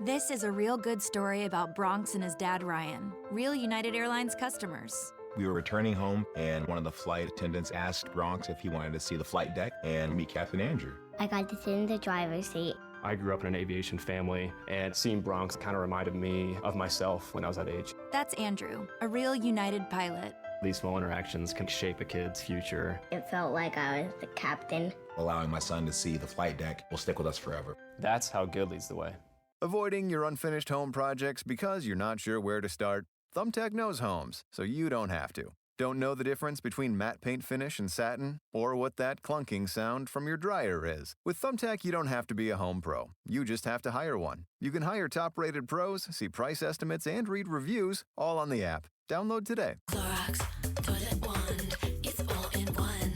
This is a real good story about Bronx and his dad, Ryan, real United Airlines customers. We were returning home, and one of the flight attendants asked Bronx if he wanted to see the flight deck and meet Captain Andrew. I got to sit in the driver's seat. I grew up in an aviation family, and seeing Bronx kind of reminded me of myself when I was that age. That's Andrew, a real United pilot. These small interactions can shape a kid's future. It felt like I was the captain. Allowing my son to see the flight deck will stick with us forever. That's how good leads the way. Avoiding your unfinished home projects because you're not sure where to start? Thumbtack knows homes, so you don't have to. Don't know the difference between matte paint finish and satin? Or what that clunking sound from your dryer is? With Thumbtack, you don't have to be a home pro. You just have to hire one. You can hire top-rated pros, see price estimates, and read reviews, all on the app. Download today. Clorox Toilet Wand, it's all in one.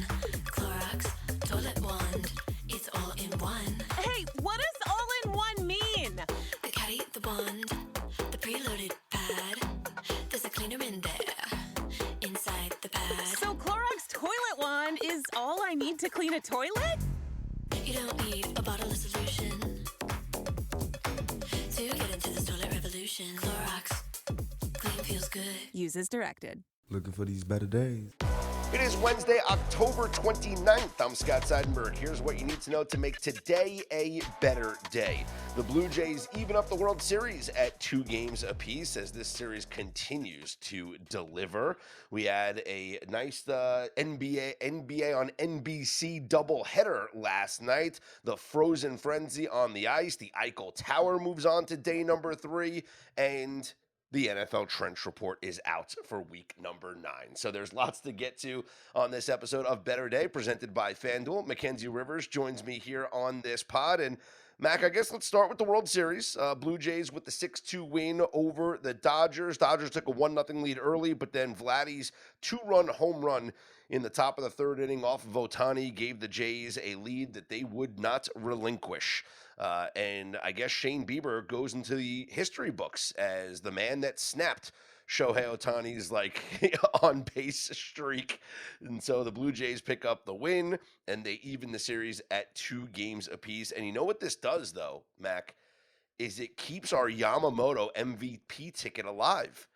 Clorox Toilet Wand, it's all in one. Hey, what does all in one mean? The caddy, the wand, the preloaded pad. There's a cleaner in there, inside the pad. So Clorox Toilet Wand is all I need to clean a toilet? You don't need a bottle of solution to get into this toilet revolution. Clorox, clean feels good. Use as directed. Looking for these better days. It is Wednesday, October 29th. I'm Scott Seidenberg. Here's what you need to know to make today a better day. The Blue Jays even up the World Series at 2 games apiece as this series continues to deliver. We had a nice NBA on NBC doubleheader last night. The Frozen Frenzy on the ice. The Eiffel Tower moves on to day number 3. And the NFL Trench Report is out for week number 9. So there's lots to get to on this episode of Better Day, presented by FanDuel. Mackenzie Rivers joins me here on this pod. And Mac, I guess let's start with the World Series. Blue Jays with the 6-2 win over the Dodgers. Dodgers took a 1-0 lead early, but then Vladdy's 2-run home run in the top of the 3rd inning off of Ohtani gave the Jays a lead that they would not relinquish. And I guess Shane Bieber goes into the history books as the man that snapped Shohei Ohtani's on base streak. And so the Blue Jays pick up the win and they even the series at 2 games apiece. And you know what this does though, Mac, is it keeps our Yamamoto MVP ticket alive,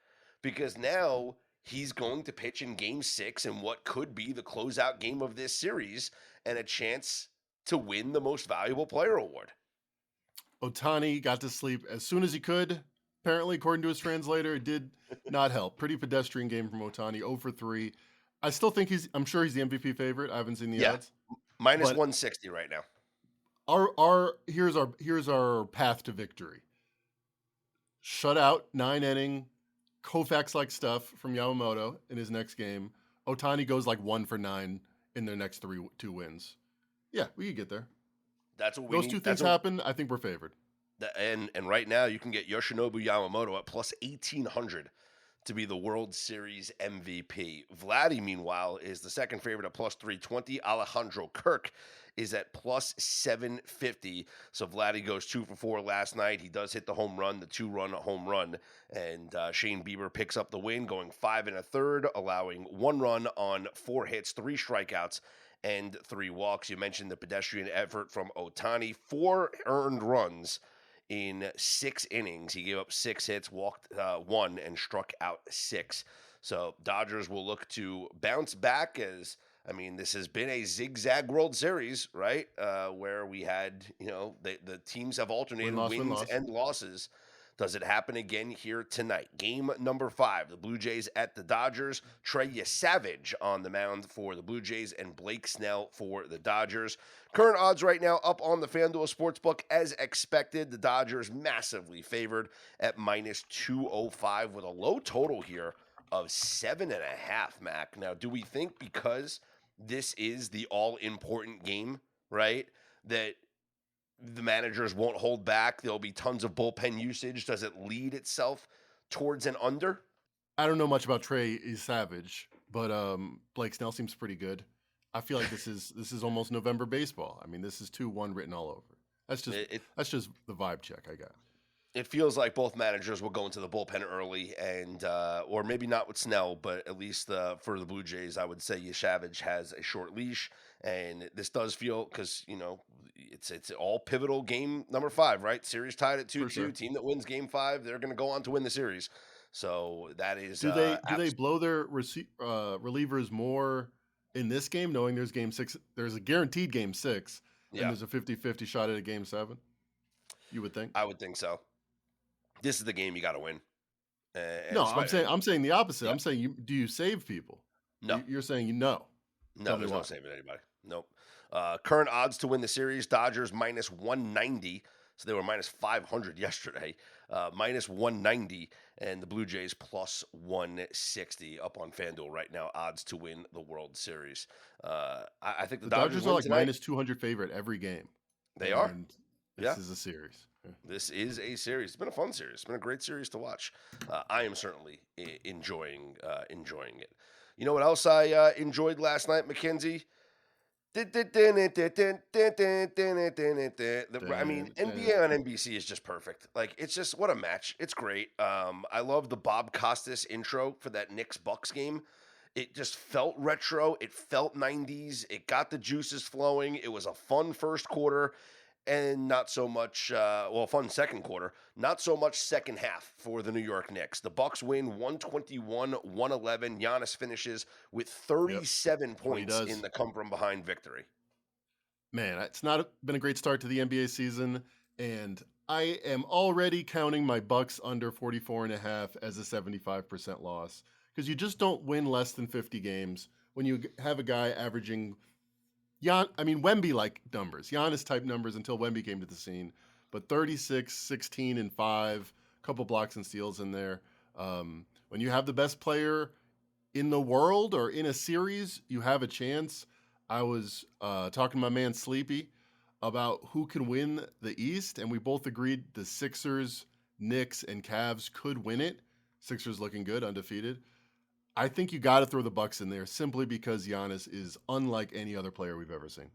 because now he's going to pitch in game 6 in what could be the closeout game of this series and a chance to win the most valuable player award. Ohtani got to sleep as soon as he could. Apparently, according to his translator, it did not help. Pretty pedestrian game from Ohtani, 0 for 3. I still think I'm sure he's the MVP favorite. I haven't seen the odds. Minus 160 right now. Here's our path to victory. Shutout, 9-inning, Koufax-like stuff from Yamamoto in his next game. Ohtani goes 1 for 9 in their next 2 wins. Yeah, we could get there. That's what we Those need. 2 things happen, I think we're favored. And right now you can get Yoshinobu Yamamoto at plus 1,800 to be the World Series MVP. Vladdy, meanwhile, is the second favorite at plus 320. Alejandro Kirk is at plus 750. So Vladdy goes 2 for 4 last night. He does hit the home run, the 2-run home run. And Shane Bieber picks up the win, going 5 1/3, allowing 1 run on 4 hits, 3 strikeouts, and 3 walks. You mentioned the pedestrian effort from Ohtani. 4 earned runs in 6 innings. He gave up 6 hits, walked 1, and struck out 6. So Dodgers will look to bounce back this has been a zigzag World Series, right? Where we had, the teams have alternated wins and losses. Does it happen again here tonight? Game number 5, the Blue Jays at the Dodgers. Trey Savage on the mound for the Blue Jays and Blake Snell for the Dodgers. Current odds right now up on the FanDuel Sportsbook as expected. The Dodgers massively favored at minus 205 with a low total here of 7.5, Mac. Now, do we think because this is the all-important game, right, that the managers won't hold back? There'll be tons of bullpen usage. Does it lead itself towards an under? I don't know much about Trey Savage, but Blake Snell seems pretty good. I feel like this is almost November baseball. I mean, this is 2-1 written all over. That's just the vibe check I got. it feels like both managers will go into the bullpen early, and or maybe not with Snell, but at least for the Blue Jays, I would say Yashavage has a short leash, and this does feel because it's all pivotal game number 5, right? Series tied at 2-2. sure. Team that wins game 5, they're going to go on to win the series. So that is Do they blow their relievers more in this game, knowing there's game 6? There's a guaranteed game 6, and there's a 50-50 shot at a game 7. You would think. I would think so. This is the game you got to win. No, I'm saying the opposite. Yeah. I'm saying do you save people? No. You're saying no. No, there's no saving anybody. Nope. Current odds to win the series: Dodgers minus 190. So they were minus 500 yesterday. Minus 190, and the Blue Jays plus 160 up on FanDuel right now. Odds to win the World Series. I think the Dodgers are like tonight. minus 200 favorite every game. They are. This is a series. Yeah. This is a series. It's been a fun series. It's been a great series to watch. I am certainly enjoying it. You know what else I enjoyed last night, Mackenzie? I mean, NBA on NBC is just perfect. Like, it's just, what a match. It's great. I love the Bob Costas intro for that Knicks-Bucks game. It just felt retro. It felt 90s. It got the juices flowing. It was a fun first quarter. And not so much, fun second quarter, not so much second half for the New York Knicks. The Bucks win 121-111. Giannis finishes with 37 points in the come-from-behind victory. Man, it's not been a great start to the NBA season, and I am already counting my Bucks under 44.5 as a 75% loss, because you just don't win less than 50 games when you have a guy averaging Wemby-like numbers, Giannis-type numbers until Wemby came to the scene, but 36, 16, and 5, a couple blocks and steals in there. When you have the best player in the world or in a series, you have a chance. I was talking to my man Sleepy about who can win the East, and we both agreed the Sixers, Knicks, and Cavs could win it. Sixers looking good, undefeated. I think you got to throw the Bucks in there simply because Giannis is unlike any other player we've ever seen.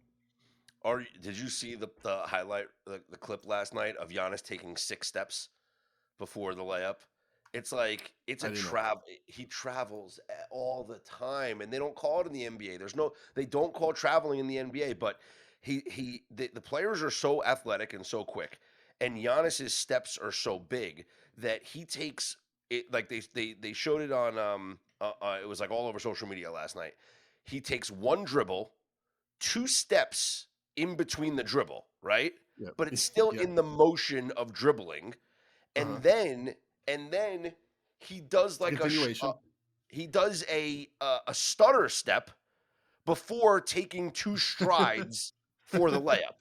Did you see the highlight, the clip last night of Giannis taking 6 steps before the layup? It's like it's a travel. He travels all the time, and they don't call it in the NBA. They don't call traveling in the NBA, but the players are so athletic and so quick, and Giannis's steps are so big that he takes it. Like they showed it on it was like all over social media last night. He takes one dribble, 2 steps in between the dribble, right? Yep. But it's still in the motion of dribbling, and then he does like he does a stutter step before taking 2 strides for the layup.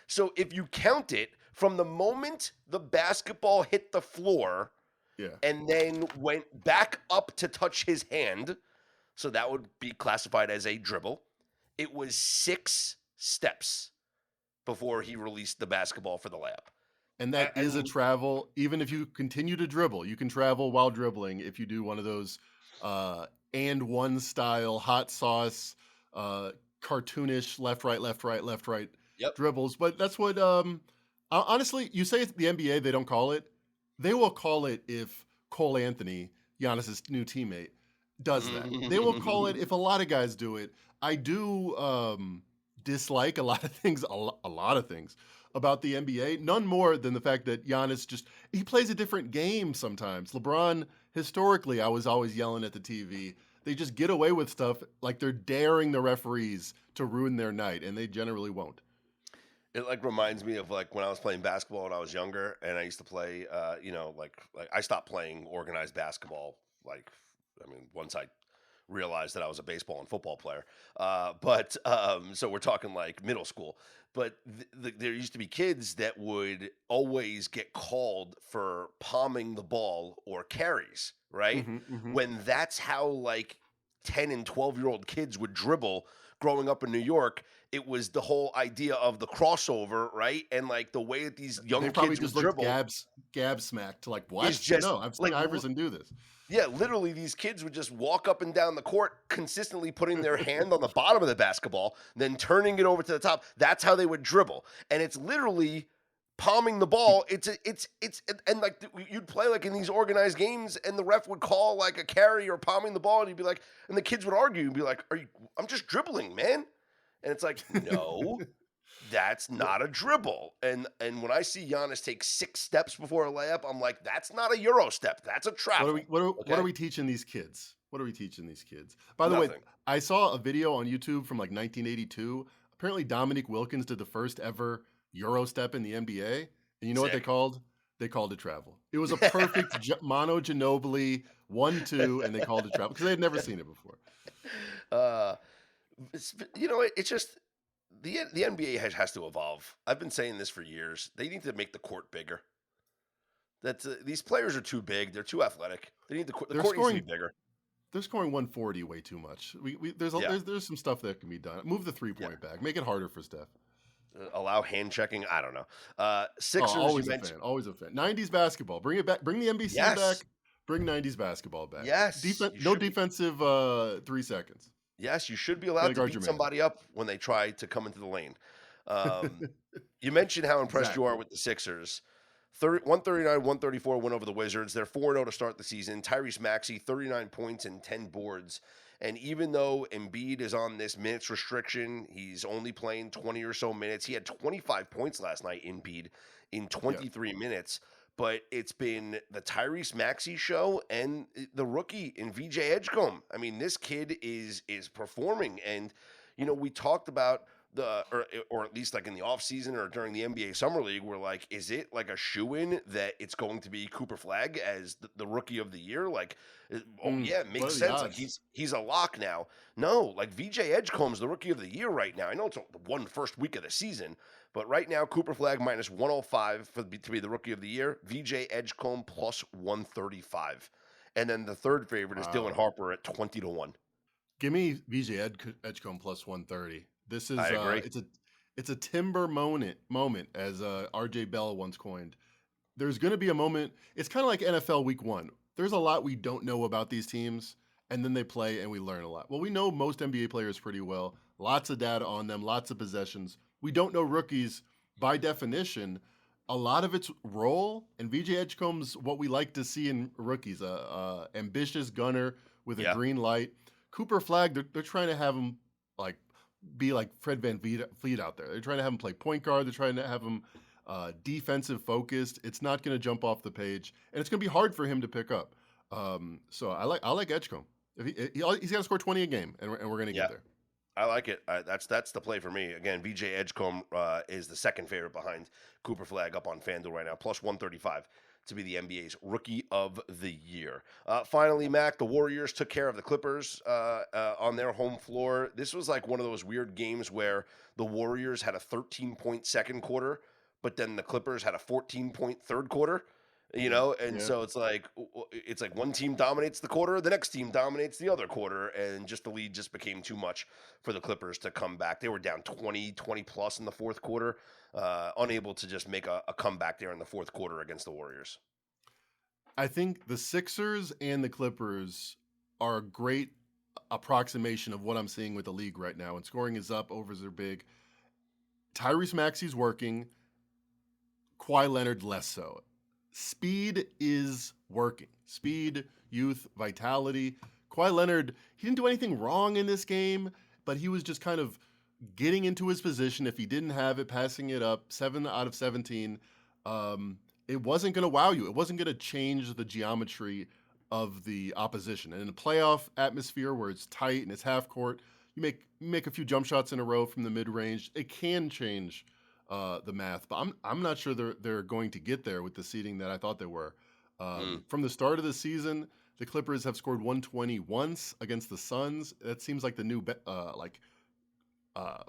So if you count it from the moment the basketball hit the floor. Yeah. And then went back up to touch his hand, so that would be classified as a dribble. It was 6 steps before he released the basketball for the layup. And that is a travel. Even if you continue to dribble, you can travel while dribbling if you do one of those and one style hot sauce, cartoonish left, right dribbles. But that's what, honestly, you say it's the NBA, they don't call it. They will call it if Cole Anthony, Giannis's new teammate, does that. They will call it if a lot of guys do it. I do dislike a lot of things about the NBA. None more than the fact that Giannis he plays a different game sometimes. LeBron, historically, I was always yelling at the TV. They just get away with stuff like they're daring the referees to ruin their night, and they generally won't. It like reminds me of like when I was playing basketball when I was younger, and I used to play, like I stopped playing organized basketball. Once I realized that I was a baseball and football player, so we're talking like middle school. But there used to be kids that would always get called for palming the ball or carries, right? When that's how like 10 and 12-year-old kids would dribble. Growing up in New York, it was the whole idea of the crossover, right? And like the way that these young kids would dribble. Gab smack to like, what? No, I've seen Iverson do this. Yeah, literally these kids would just walk up and down the court, consistently putting their hand on the bottom of the basketball, then turning it over to the top. That's how they would dribble. And it's literally palming the ball. And like you'd play like in these organized games, and the ref would call like a carry or palming the ball, and he'd be like, and the kids would argue and be like, I'm just dribbling, man. And it's like, no, that's not a dribble. And when I see Giannis take 6 steps before a layup, I'm like, that's not a Euro step. That's a travel. What are we teaching these kids? What are we teaching these kids? By the way, I saw a video on YouTube from like 1982. Apparently, Dominique Wilkins did the first ever Euro step in the NBA. And you know what they called? They called it travel. It was a perfect Mono Ginobili 1-2, and they called it travel because they had never seen it before. It's just the NBA has to evolve. I've been saying this for years. They need to make the court bigger. These players are too big. They're too athletic. They need the court needs to be bigger. They're scoring 140 way too much. There's some stuff that can be done. Move the 3-point back. Make it harder for Steph. Allow hand checking. I don't know. Sixers. Always a fan. Always a fan. 90s basketball. Bring it back. Bring the NBC back. Bring 90s basketball back. Yes. No defensive 3 seconds. Yes, you should be allowed to beat somebody up when they try to come into the lane. You mentioned how impressed you are with the Sixers. 139-134 win over the Wizards. They're 4-0 to start the season. Tyrese Maxey, 39 points and 10 boards. And even though Embiid is on this minutes restriction, he's only playing 20 or so minutes. He had 25 points last night, Embiid, in 23 minutes. But it's been the Tyrese Maxey show and the rookie in VJ Edgecombe. I mean, this kid is performing. And, we talked about or at least like in the offseason or during the NBA Summer League, we're like, is it like a shoo-in that it's going to be Cooper Flagg as the rookie of the year? Like, it makes sense. Like he's a lock now. No, like VJ Edgecombe's the rookie of the year right now. I know it's the first week of the season, but right now Cooper Flagg minus 105 to be the rookie of the year. VJ Edgecombe plus 135. And then the third favorite is Dylan Harper at 20-1. Give me VJ Edgecombe plus 130. This is it's a timber moment as RJ Bell once coined. There's going to be a moment. It's kind of like NFL Week 1. There's a lot we don't know about these teams, and then they play and we learn a lot. Well, we know most NBA players pretty well. Lots of data on them, lots of possessions. We don't know rookies by definition. A lot of it's role, and VJ Edgecombe's what we like to see in rookies, ambitious gunner with a green light. Cooper Flagg, they're trying to have him be like Fred VanVleet out there. They're trying to have him play point guard. They're trying to have him defensive focused. It's not going to jump off the page, and it's going to be hard for him to pick up. So I like Edgecombe. He's got to score 20 a game, and we're going to get there. I like it. That's the play for me. Again, VJ Edgecombe is the second favorite behind Cooper Flagg up on FanDuel right now, plus 135 to be the NBA's Rookie of the Year. Finally, Mac, the Warriors took care of the Clippers on their home floor. This was like one of those weird games where the Warriors had a 13-point second quarter, but then the Clippers had a 14-point third quarter. So it's like one team dominates the quarter, the next team dominates the other quarter, and just the lead just became too much for the Clippers to come back. They were down 20 plus in the fourth quarter, unable to just make a comeback there in the fourth quarter against the Warriors. I think the Sixers and the Clippers are a great approximation of what I'm seeing with the league right now. And scoring is up, overs are big. Tyrese Maxey's working. Kawhi Leonard less so. Speed is working. Speed, youth, vitality. Kawhi Leonard, he didn't do anything wrong in this game, but he was just kind of getting into his position. If he didn't have it, passing it up, 7 out of 17. It wasn't going to wow you. It wasn't going to change the geometry of the opposition. And in a playoff atmosphere where it's tight and it's half court, you make a few jump shots in a row from the mid-range. It can change the math, but I'm not sure they're going to get there with the seeding that I thought they were. From the start of the season, the Clippers have scored 120 once against the Suns. That seems like the new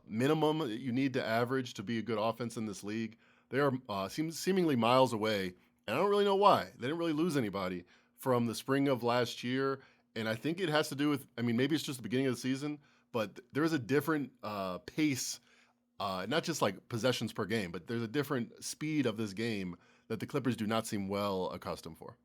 minimum that you need to average to be a good offense in this league. They are seemingly miles away, and I don't really know why. They didn't really lose anybody from the spring of last year, and I think it has to do with, maybe it's just the beginning of the season, but there's a different pace. Not just like possessions per game, but there's a different speed of this game that the Clippers do not seem well accustomed for.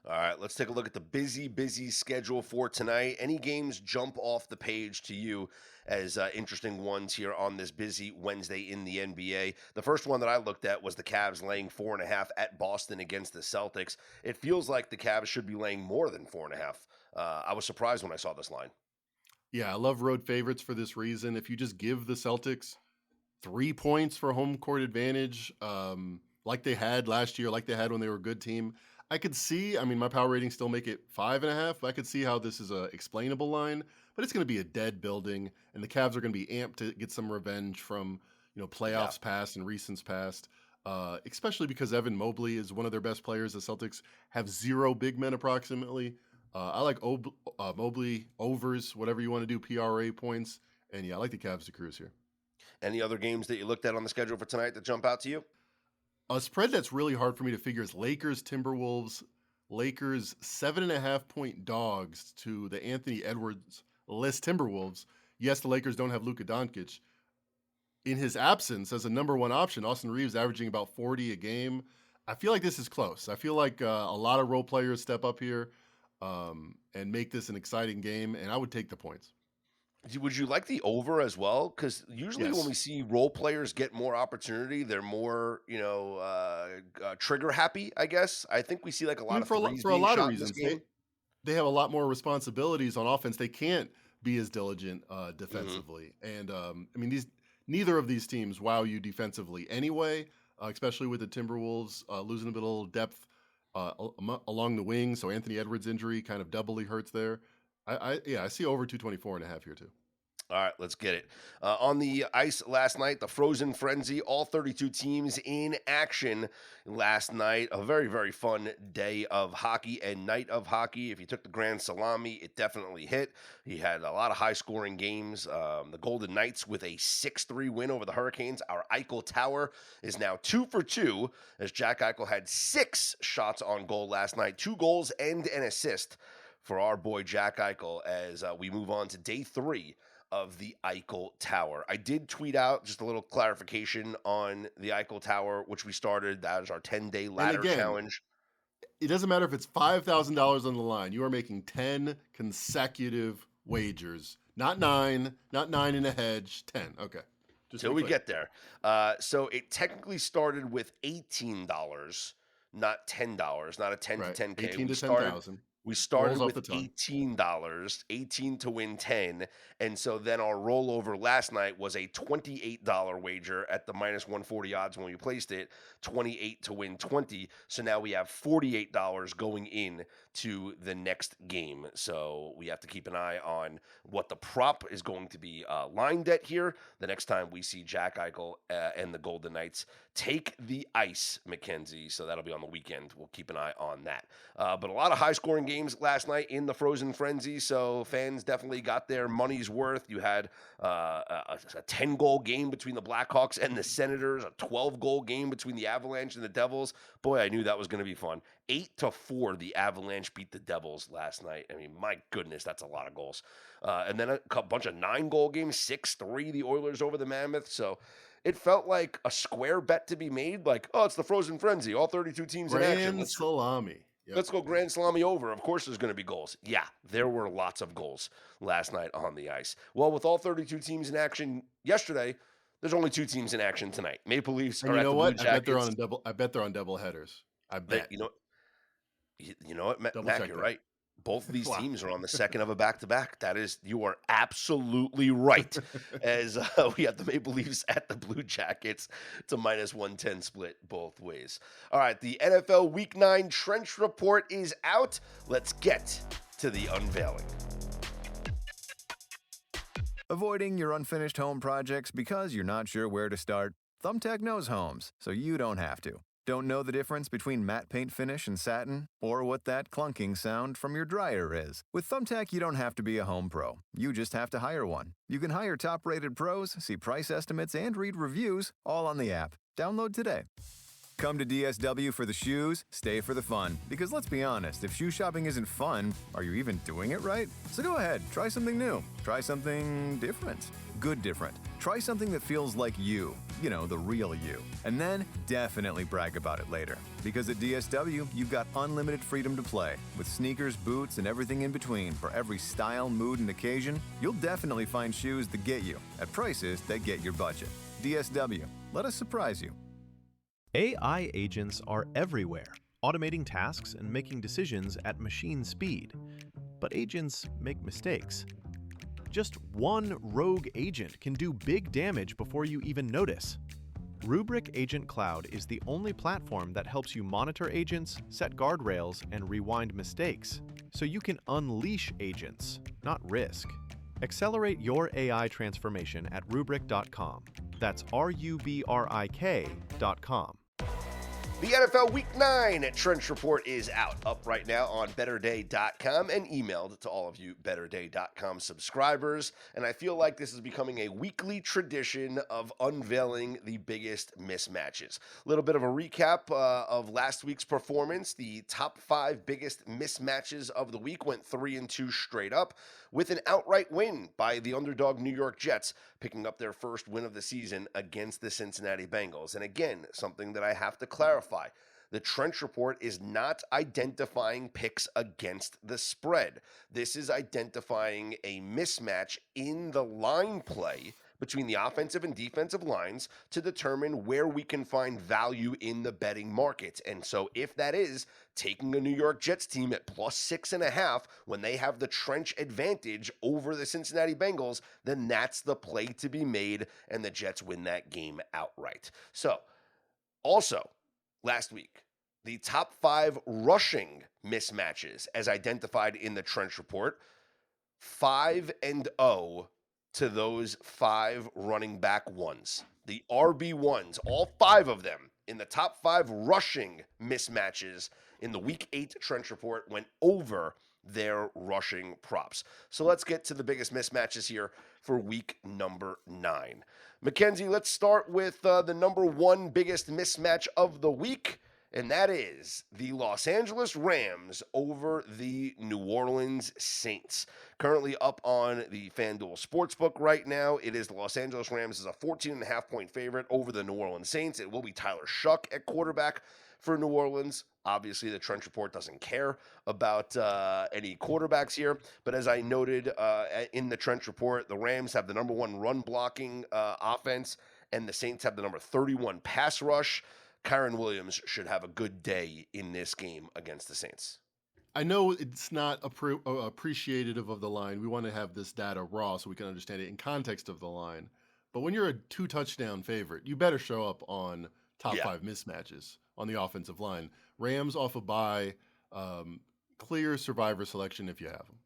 All right, let's take a look at the busy schedule for tonight. Any games jump off the page to you as interesting ones here on this busy Wednesday in the NBA? The first one that I looked at was the Cavs laying 4.5 at Boston against the Celtics. It feels like the Cavs should be laying more than 4.5. I was surprised when I saw this line. Yeah, I love road favorites for this reason. If you just give the Celtics 3 points for home court advantage, like they had last year, like they had when they were a good team, I could see, my power ratings still make it 5.5. I could see how this is a explainable line, but it's going to be a dead building, and the Cavs are going to be amped to get some revenge from, playoffs past and recent past, especially because Evan Mobley is one of their best players. The Celtics have 0 big men approximately. I like Mobley overs, whatever you want to do, PRA points, and I like the Cavs to cruise here. Any other games that you looked at on the schedule for tonight that jump out to you? A spread that's really hard for me to figure is Lakers Timberwolves. Lakers 7.5-point dogs to the Anthony Edwards-less Timberwolves. Yes, the Lakers don't have Luka Doncic. In his absence, as a number one option, Austin Reeves averaging about 40 a game. I feel like this is close. I feel like a lot of role players step up here and make this an exciting game, and I would take the points. Would you like the over as well? Because usually Yes. when we see role players get more opportunity, they're more, trigger happy, I guess. I think we see like a lot of threes for a being lot of shot in this reasons. game. They have a lot more responsibilities on offense. They can't be as diligent defensively. And neither of these teams wow you defensively anyway, especially with the Timberwolves losing a little depth along the wing. So Anthony Edwards' injury kind of doubly hurts there. I see over 224.5 here too. All right, let's get it. On the ice last night, the Frozen Frenzy, all 32 teams in action last night. A very, very fun day of hockey and night of hockey. If you took the Grand Salami, it definitely hit. He had a lot of high-scoring games. The Golden Knights with a 6-3 win over the Hurricanes. Our Eichel Tower is now 2 for 2, as Jack Eichel had 6 shots on goal last night, 2 goals and an assist for our boy Jack Eichel as we move on to day 3 of the Eichel Tower. I did tweet out just a little clarification on the Eichel Tower, which we started. That is our 10-day ladder challenge. It doesn't matter if it's $5,000 on the line. You are making 10 consecutive wagers. Not 9, not 9 in a hedge, 10. Okay. Till we get there. So it technically started with $18, not $10, not a 10 to 10K. 18 to 10,000. We started with $18, 18 to win 10. And so then our rollover last night was a $28 wager at the minus 140 odds when we placed it, 28 to win 20. So now we have $48 going in to the next game. So we have to keep an eye on what the prop is going to be lined at here the next time we see Jack Eichel and the Golden Knights take the ice, Mackenzie. So that'll be on the weekend. We'll keep an eye on that. But a lot of high-scoring games last night in the Frozen Frenzy, so fans definitely got their money's worth. You had a 10-goal game between the Blackhawks and the Senators, a 12-goal game between the Avalanche and the Devils. Boy, I knew that was going to be fun. 8-4, the Avalanche beat the Devils last night. I mean, my goodness, that's a lot of goals. And then a bunch of 9-goal games, 6-3, the Oilers over the Mammoth. So it felt like a square bet to be made. Like, oh, it's the Frozen Frenzy, all 32 teams in action. Grand Salami. Yep. Let's go Grand Salami over. Of course there's going to be goals. Yeah, there were lots of goals last night on the ice. Well, with all 32 teams in action yesterday, there's only 2 teams in action tonight. Maple Leafs are at the Blue Jackets. I bet they're on double headers. I bet. You know what, Mac, you're right. Both of these teams are on the second of a back-to-back. You are absolutely right. As we have the Maple Leafs at the Blue Jackets. It's a minus 110 split both ways. All right, the NFL Week 9 Trench Report is out. Let's get to the unveiling. Avoiding your unfinished home projects because you're not sure where to start? Thumbtack knows homes, so you don't have to. Don't know the difference between matte paint finish and satin? Or what that clunking sound from your dryer is? With Thumbtack, you don't have to be a home pro. You just have to hire one. You can hire top-rated pros, see price estimates, and read reviews, all on the app. Download today. Come to DSW for the shoes, stay for the fun. Because let's be honest, if shoe shopping isn't fun, are you even doing it right? So go ahead, try something new. Try something different. Good different. Try something that feels like you. You know, the real you. And then definitely brag about it later. Because at DSW, you've got unlimited freedom to play. With sneakers, boots, and everything in between for every style, mood, and occasion, you'll definitely find shoes that get you at prices that get your budget. DSW. Let us surprise you. AI agents are everywhere, automating tasks and making decisions at machine speed. But agents make mistakes. Just one rogue agent can do big damage before you even notice. Rubrik Agent Cloud is the only platform that helps you monitor agents, set guardrails, and rewind mistakes, so you can unleash agents, not risk. Accelerate your AI transformation at Rubrik.com. That's RUBRIK.com. The NFL Week 9 Trench Report is up right now on BetterDay.com and emailed to all of you BetterDay.com subscribers. And I feel like this is becoming a weekly tradition of unveiling the biggest mismatches. A little bit of a recap of last week's performance. The top 5 biggest mismatches of the week went 3-2 straight up, with an outright win by the underdog New York Jets, picking up their first win of the season against the Cincinnati Bengals. And again, something that I have to clarify. The Trench Report is not identifying picks against the spread. This is identifying a mismatch in the line play between the offensive and defensive lines to determine where we can find value in the betting market. And so if that is taking a New York Jets team at +6.5 when they have the trench advantage over the Cincinnati Bengals, then that's the play to be made, and the Jets win that game outright. So also, last week, the top 5 rushing mismatches as identified in the Trench Report, 5-0 to those 5 running back ones. The RB1s, all 5 of them in the top 5 rushing mismatches in the Week 8 Trench Report went over their rushing props. So let's get to the biggest mismatches here for week number 9. Mackenzie, let's start with the number 1 biggest mismatch of the week, and that is the Los Angeles Rams over the New Orleans Saints. Currently up on the FanDuel Sportsbook right now. It is the Los Angeles Rams as a 14.5-point favorite over the New Orleans Saints. It will be Tyler Shuck at quarterback for New Orleans. Obviously, the Trench Report doesn't care about any quarterbacks here. But as I noted in the Trench Report, the Rams have the number 1 run blocking offense, and the Saints have the number 31 pass rush. Kyren Williams should have a good day in this game against the Saints. I know it's not appreciative of the line. We want to have this data raw so we can understand it in context of the line. But when you're a 2-touchdown favorite, you better show up on top 5 mismatches on the offensive line. Rams off a bye, clear survivor selection if you have them.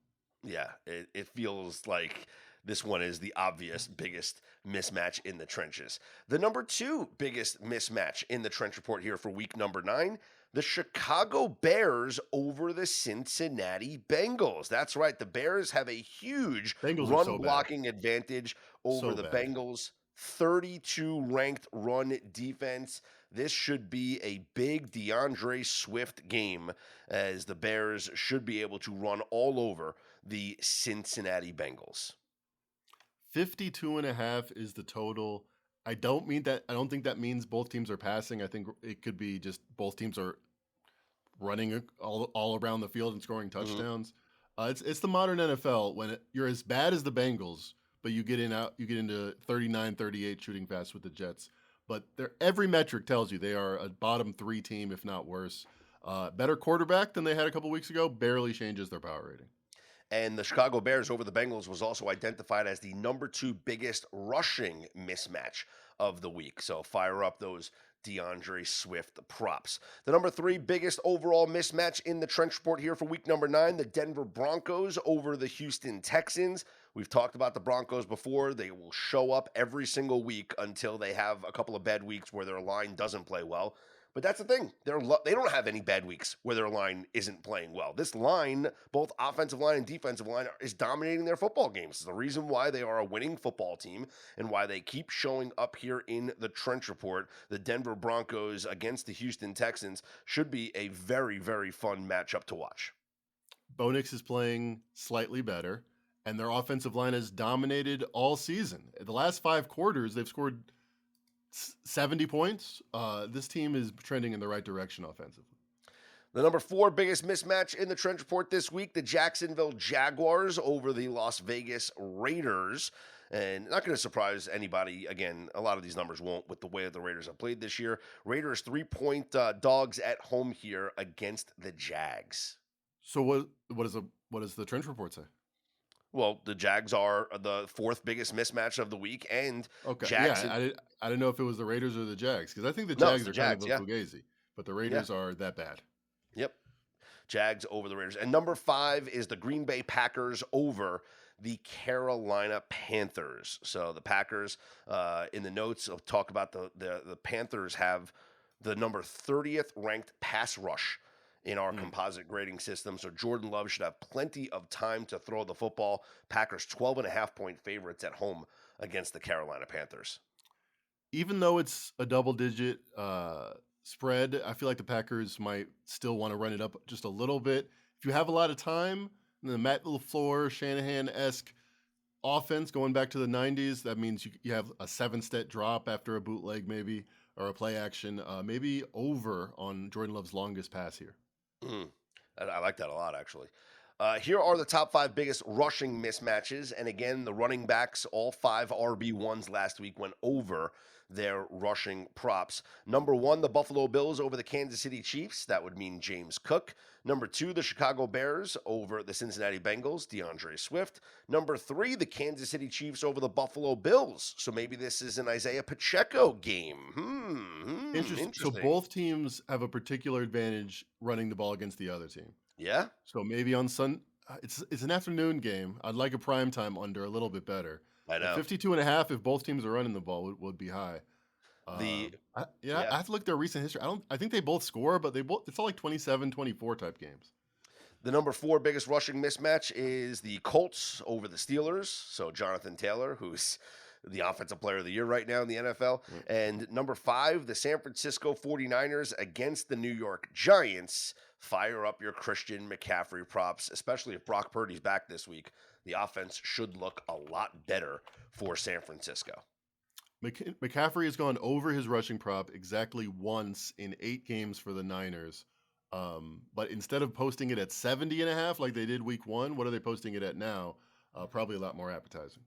Yeah, it feels like this one is the obvious biggest mismatch in the trenches. The number 2 biggest mismatch in the Trench Report here for week number 9, the Chicago Bears over the Cincinnati Bengals. That's right. The Bears have a huge run blocking advantage over the Bengals. 32 ranked run defense. This should be a big DeAndre Swift game, as the Bears should be able to run all over the Cincinnati Bengals. 52.5 is the total. I don't think that means both teams are passing. I think it could be just both teams are running all around the field and scoring touchdowns. It's the modern NFL when you're as bad as the Bengals, but you get into 39-38 shooting fast with the Jets. But every metric tells you they are a bottom 3 team, if not worse. Better quarterback than they had a couple weeks ago, barely changes their power rating. And the Chicago Bears over the Bengals was also identified as the number 2 biggest rushing mismatch of the week. So fire up those DeAndre Swift props. The number 3 biggest overall mismatch in the Trench Report here for week number 9, the Denver Broncos over the Houston Texans. We've talked about the Broncos before. They will show up every single week until they have a couple of bad weeks where their line doesn't play well. But that's the thing. They don't have any bad weeks where their line isn't playing well. This line, both offensive line and defensive line, is dominating their football games. It's the reason why they are a winning football team and why they keep showing up here in the Trench Report. The Denver Broncos against the Houston Texans should be a very, very fun matchup to watch. Bo Nix is playing slightly better, and their offensive line has dominated all season. The last 5 quarters, they've scored 70 points. This team is trending in the right direction offensively. The number 4 biggest mismatch in the Trench Report this week, the Jacksonville Jaguars over the Las Vegas Raiders. And not going to surprise anybody. Again, a lot of these numbers won't with the way that the Raiders have played this year. Raiders 3-point dogs at home here against the Jags. So what does the Trench Report say? Well, the Jags are the 4th biggest mismatch of the week, and Okay, Jags. yeah, I didn't know if it was the Raiders or the Jags, because I think the No, Jags it's are the kind Jags, of a fugazi, but the Raiders are that bad. Yep. Jags over the Raiders. And number 5 is the Green Bay Packers over the Carolina Panthers. So the Packers, in the notes of talk about the Panthers have the number 30th ranked pass rush in our composite grading system. So Jordan Love should have plenty of time to throw the football. Packers 12.5-point favorites at home against the Carolina Panthers. Even though it's a double-digit spread, I feel like the Packers might still want to run it up just a little bit. If you have a lot of time, the Matt LaFleur, Shanahan-esque offense going back to the 90s, that means you have a 7-step drop after a bootleg maybe, or a play action, maybe over on Jordan Love's longest pass here. I like that a lot, actually. Here are the top 5 biggest rushing mismatches. And again, the running backs, all 5 RB1s last week went over their rushing props. Number 1, the Buffalo Bills over the Kansas City Chiefs. That would mean James Cook. Number 2, the Chicago Bears over the Cincinnati Bengals, DeAndre Swift. Number 3, the Kansas City Chiefs over the Buffalo Bills. So maybe this is an Isaiah Pacheco game. Interesting. So both teams have a particular advantage running the ball against the other team. Yeah. So maybe on it's an afternoon game. I'd like a primetime under a little bit better. I know. 52.5 if both teams are running the ball would be high. I have to look at their recent history. I think they both score, but it's all like 27-24 type games. The number 4 biggest rushing mismatch is the Colts over the Steelers. So Jonathan Taylor, who's the offensive player of the year right now in the NFL. And number 5, the San Francisco 49ers against the New York Giants. Fire up your Christian McCaffrey props, especially if Brock Purdy's back this week. The offense should look a lot better for San Francisco. McCaffrey has gone over his rushing prop exactly once in 8 games for the Niners. But instead of posting it at 70.5 like they did week 1, what are they posting it at now? Probably a lot more appetizing.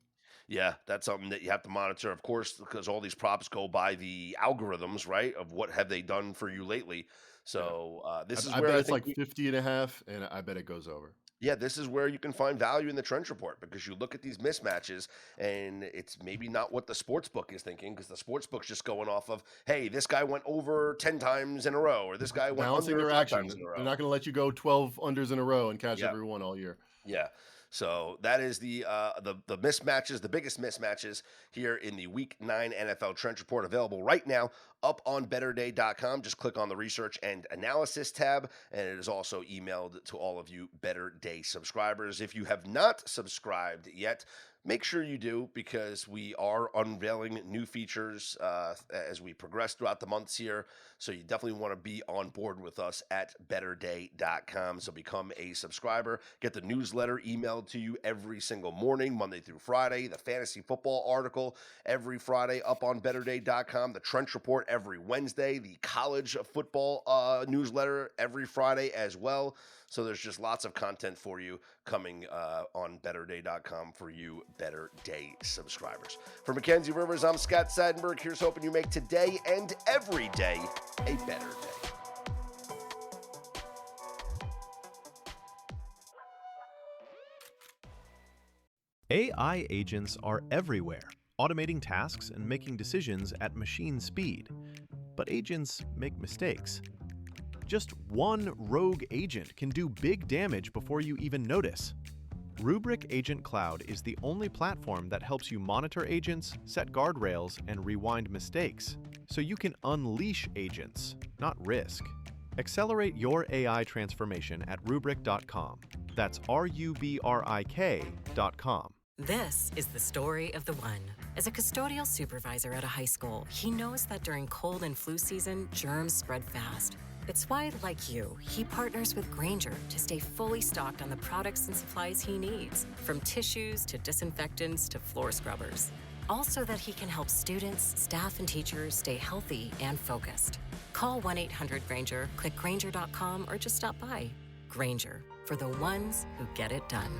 Yeah, that's something that you have to monitor, of course, because all these props go by the algorithms, right, of what have they done for you lately. So this is where bet it's like 50.5, and I bet it goes over. Yeah, this is where you can find value in the Trench Report, because you look at these mismatches and it's maybe not what the sports book is thinking, because the sports book's just going off of, hey, this guy went over 10 times in a row, or this guy went balancing under their 5 action. times in a row. They're not going to let you go 12 unders in a row and catch everyone all year. Yeah. So that is the mismatches, the biggest mismatches here in the Week 9 NFL Trench Report, available right now up on BetterDay.com. Just click on the Research and Analysis tab, and it is also emailed to all of you Better Day subscribers. If you have not subscribed yet, make sure you do, because we are unveiling new features as we progress throughout the months here. So you definitely want to be on board with us at BetterDay.com. So become a subscriber. Get the newsletter emailed to you every single morning, Monday through Friday. The fantasy football article every Friday up on BetterDay.com. The Trench Report every Wednesday. The college football newsletter every Friday as well. So there's just lots of content for you coming on BetterDay.com for you Better Day subscribers. For Mackenzie Rivers, I'm Scott Seidenberg. Here's hoping you make today and every day a better day. AI agents are everywhere, automating tasks and making decisions at machine speed. But agents make mistakes. Just one rogue agent can do big damage before you even notice. Rubrik Agent Cloud is the only platform that helps you monitor agents, set guardrails, and rewind mistakes, so you can unleash agents, not risk. Accelerate your AI transformation at Rubrik.com. That's RUBRIK.com. This is the story of the one. As a custodial supervisor at a high school, he knows that during cold and flu season, germs spread fast. It's why, like you, he partners with Grainger to stay fully stocked on the products and supplies he needs, from tissues to disinfectants to floor scrubbers. All so that he can help students, staff, and teachers stay healthy and focused. Call 1-800-GRAINGER, click Grainger.com, or just stop by. Grainger, for the ones who get it done.